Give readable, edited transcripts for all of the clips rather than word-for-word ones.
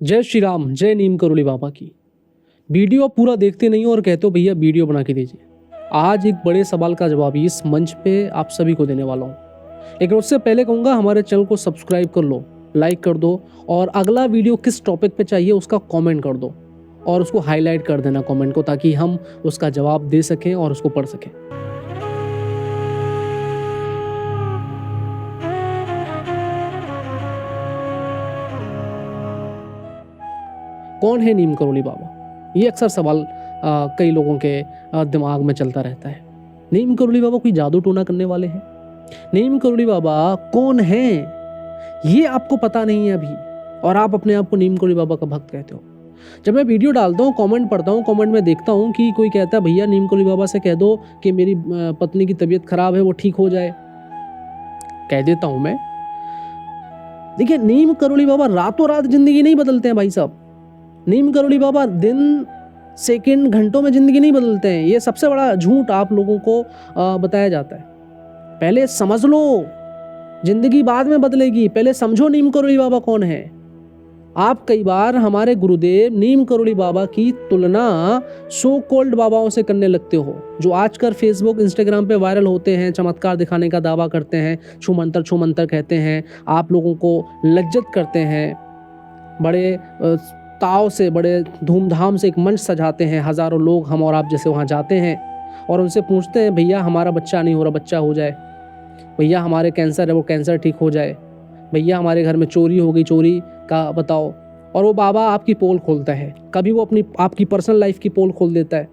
जय श्री राम, जय नीम करोली बाबा की। वीडियो आप पूरा देखते नहीं हो और कहते हो भैया वीडियो बना के दीजिए। आज एक बड़े सवाल का जवाब इस मंच पे आप सभी को देने वाला हूँ, लेकिन उससे पहले कहूँगा हमारे चैनल को सब्सक्राइब कर लो, लाइक कर दो और अगला वीडियो किस टॉपिक पे चाहिए उसका कमेंट कर दो और उसको हाईलाइट कर देना कमेंट को, ताकि हम उसका जवाब दे सकें और उसको पढ़ सकें। कौन है नीम करोली बाबा? ये अक्सर सवाल कई लोगों के दिमाग में चलता रहता है। नीम करोली बाबा कोई जादू टोना करने वाले हैं? नीम करोली बाबा कौन है ये आपको पता नहीं है अभी, और आप अपने आप को नीम करोली बाबा का भक्त कहते हो। जब मैं वीडियो डालता हूँ, कमेंट पढ़ता हूँ, कमेंट में देखता हूँ कि कोई कहता है भैया नीम करोली बाबा से कह दो कि मेरी पत्नी की तबीयत खराब है, वो ठीक हो जाए। कह देता हूँ मैं। देखिए, नीम करोली बाबा रातों रात जिंदगी नहीं बदलते हैं भाई साहब। नीम करोली बाबा दिन, सेकंड, घंटों में जिंदगी नहीं बदलते हैं। ये सबसे बड़ा झूठ आप लोगों को बताया जाता है। पहले समझ लो, जिंदगी बाद में बदलेगी। पहले समझो नीम करोली बाबा कौन है। आप कई बार हमारे गुरुदेव नीम करोली बाबा की तुलना सो कॉल्ड बाबाओं से करने लगते हो, जो आजकल फेसबुक, इंस्टाग्राम पे वायरल होते हैं, चमत्कार दिखाने का दावा करते हैं, छू मंतर कहते हैं, आप लोगों को लज्जत करते हैं, बड़े ताव से, बड़े धूमधाम से एक मंच सजाते हैं। हज़ारों लोग हम और आप जैसे वहाँ जाते हैं और उनसे पूछते हैं भैया हमारा बच्चा नहीं हो रहा, बच्चा हो जाए। भैया हमारे कैंसर है, वो कैंसर ठीक हो जाए। भैया हमारे घर में चोरी हो गई, चोरी का बताओ। और वो बाबा आपकी पोल खोलता है। कभी वो आपकी पर्सनल लाइफ की पोल खोल देता है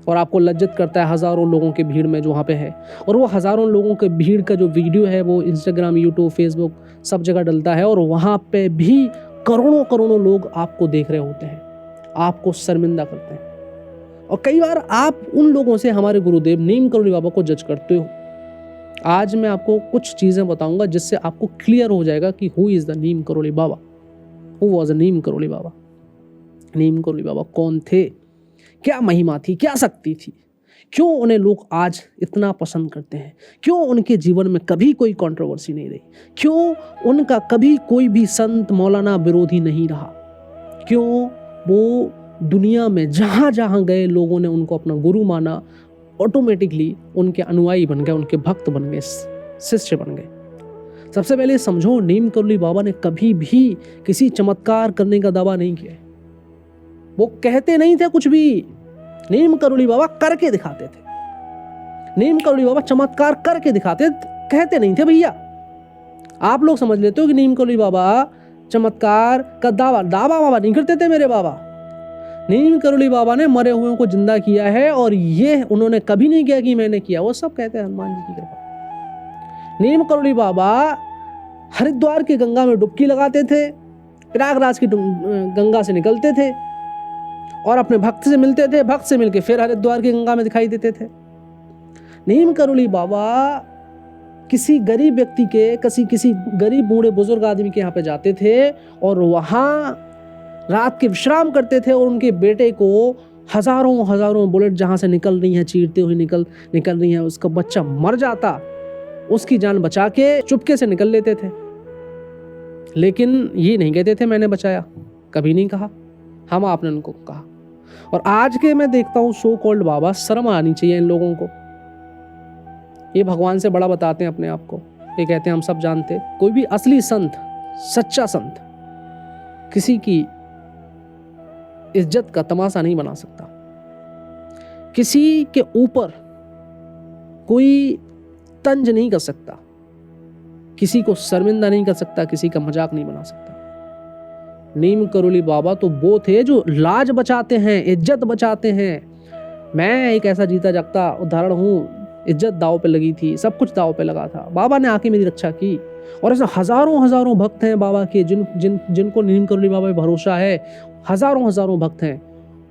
और आपको लज्जत करता है हज़ारों लोगों की भीड़ में जो वहाँ पे है। और वो हज़ारों लोगों के भीड़ का जो वीडियो है वो इंस्टाग्राम, यूट्यूब, फेसबुक सब जगह डलता है और वहाँ पे भी करोड़ों लोग आपको देख रहे होते हैं, आपको शर्मिंदा करते हैं। और कई बार आप उन लोगों से, हमारे गुरुदेव नीम करोली बाबा को जज करते हो। आज मैं आपको कुछ चीज़ें बताऊंगा जिससे आपको क्लियर हो जाएगा कि who is the Neem Karoli Baba, who was the Neem Karoli Baba. Neem Karoli Baba कौन थे, क्या महिमा थी, क्या शक्ति थी, क्यों उन्हें लोग आज इतना पसंद करते हैं, क्यों उनके जीवन में कभी कोई कंट्रोवर्सी नहीं रही, क्यों उनका कभी कोई भी संत मौलाना विरोधी नहीं रहा, क्यों वो दुनिया में जहाँ जहाँ गए लोगों ने उनको अपना गुरु माना, ऑटोमेटिकली उनके अनुयायी बन गए, उनके भक्त बन गए, शिष्य बन गए। सबसे पहले समझो, नीम करोली बाबा ने कभी भी किसी चमत्कार करने का दावा नहीं किया। वो कहते नहीं थे कुछ भी। नीम करोली बाबा करके दिखाते थे। नीम करोली बाबा चमत्कार करके दिखाते, कहते नहीं थे भैया। आप लोग समझ लेते हो कि नीम करोली बाबा चमत्कार का दावा बाबा नहीं करते थे। मेरे बाबा नीम करोली बाबा ने मरे हुए को जिंदा किया है, और ये उन्होंने कभी नहीं किया कि मैंने किया। वो सब कहते हैं हनुमान जी की कृपा। नीम करोली बाबा हरिद्वार की गंगा में डुबकी लगाते थे, प्रयागराज की गंगा से निकलते थे और अपने भक्त से मिलते थे, भक्त से मिलके फिर हरिद्वार की गंगा में दिखाई देते थे। नीम करोली बाबा किसी गरीब व्यक्ति के, किसी गरीब बूढ़े बुजुर्ग आदमी के यहाँ पे जाते थे और वहाँ रात के विश्राम करते थे, और उनके बेटे को हजारों बुलेट जहाँ से निकल रही हैं, चीरते हुए निकल रही हैं, उसका बच्चा मर जाता, उसकी जान बचा के चुपके से निकल लेते थे। लेकिन ये नहीं कहते थे मैंने बचाया, कभी नहीं कहा। हम आपने उनको कहा। और आज के मैं देखता हूँ सो कॉल्ड बाबा, शर्म आनी चाहिए इन लोगों को। ये भगवान से बड़ा बताते हैं अपने आप को। ये कहते हैं हम सब जानते। कोई भी असली संत, सच्चा संत किसी की इज्जत का तमाशा नहीं बना सकता। किसी के ऊपर कोई तंज नहीं कर सकता, किसी को शर्मिंदा नहीं कर सकता, किसी का मजाक नहीं बना सकता। नीम करोली बाबा तो वो थे जो लाज बचाते हैं, इज्जत बचाते हैं। मैं एक ऐसा जीता जागता उदाहरण हूँ। इज्जत दाव पे लगी थी, सब कुछ दाव पे लगा था, बाबा ने आके मेरी रक्षा की। और ऐसे हजारों भक्त हैं बाबा के, जिनको नीम करोली बाबा पे भरोसा है। हजारों भक्त हैं।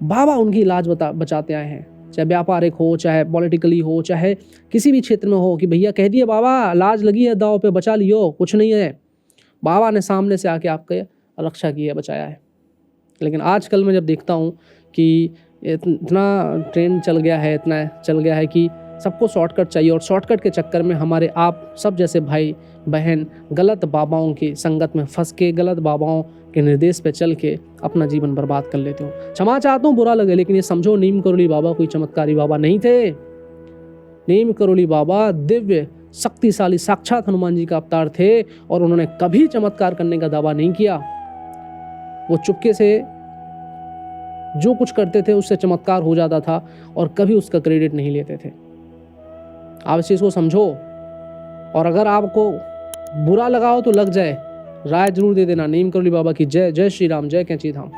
बाबा उनकी लाज बचाते आए हैं, चाहे व्यापारिक हो, चाहे पॉलिटिकली हो, चाहे किसी भी क्षेत्र में हो, कि भैया कह दिए बाबा लाज लगी है दाव पे, बचा लियो, कुछ नहीं है। बाबा ने सामने से आके आपके रक्षा की है, बचाया है। लेकिन आजकल मैं जब देखता हूँ कि इतना ट्रेंड चल गया है, इतना चल गया है कि सबको शॉर्टकट चाहिए, और शॉर्टकट के चक्कर में हमारे आप सब जैसे भाई बहन गलत बाबाओं की संगत में फंस के, गलत बाबाओं के निर्देश पे चल के अपना जीवन बर्बाद कर लेते हो। क्षमा चाहता हूँ, बुरा लगे, लेकिन ये समझो नीम करोली बाबा कोई चमत्कारी बाबा नहीं थे। नीम करोली बाबा दिव्य शक्तिशाली साक्षात हनुमान जी का अवतार थे और उन्होंने कभी चमत्कार करने का दावा नहीं किया। वो चुपके से जो कुछ करते थे उससे चमत्कार हो जाता था और कभी उसका क्रेडिट नहीं लेते थे। आप इस चीज़ को समझो, और अगर आपको बुरा लगा हो तो लग जाए, राय जरूर दे देना। नीम करोली बाबा की जय। जय श्री राम, जय कैंची धाम।